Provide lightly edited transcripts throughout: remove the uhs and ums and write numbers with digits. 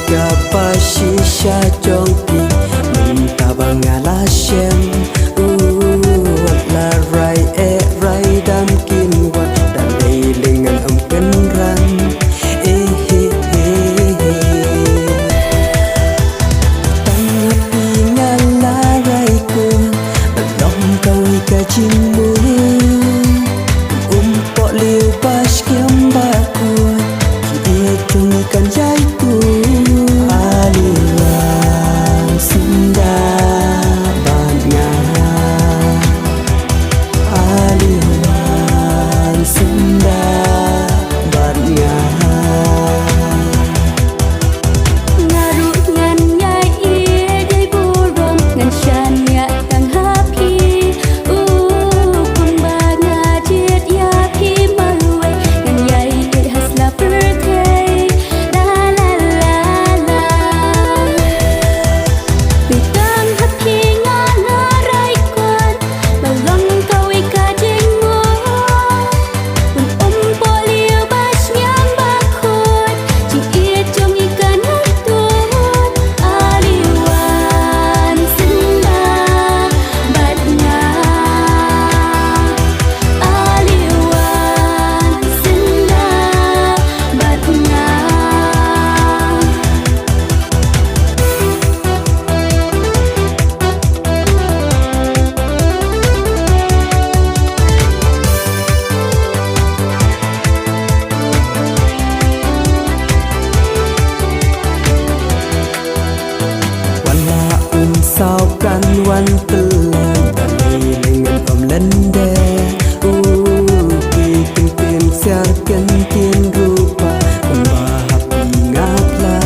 Shisha jongki mentabang alasem la rai rai dam kin wat dan leilingan amken ran tangapi ngala rai ku belum kau kajimu umpok liu pas kiambaku ki tungikan jaiku sao kan wan telan dan dengan om lende ki tin siar kan tin rupa bahap ingatla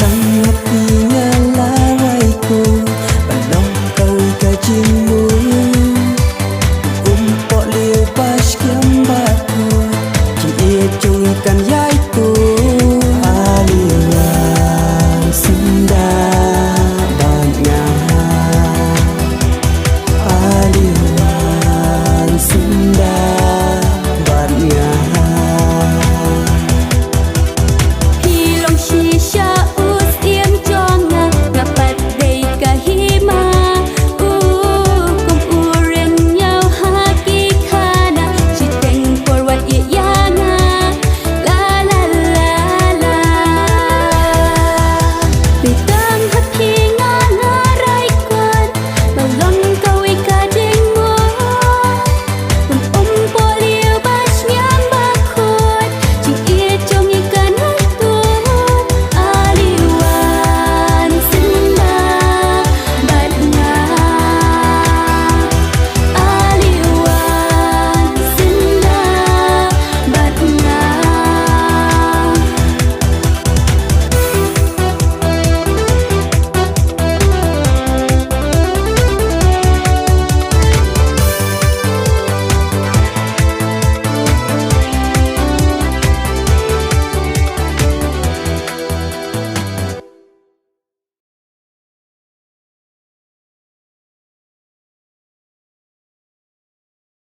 tangapi ngala raiku belum kau kajimu umpok liu pas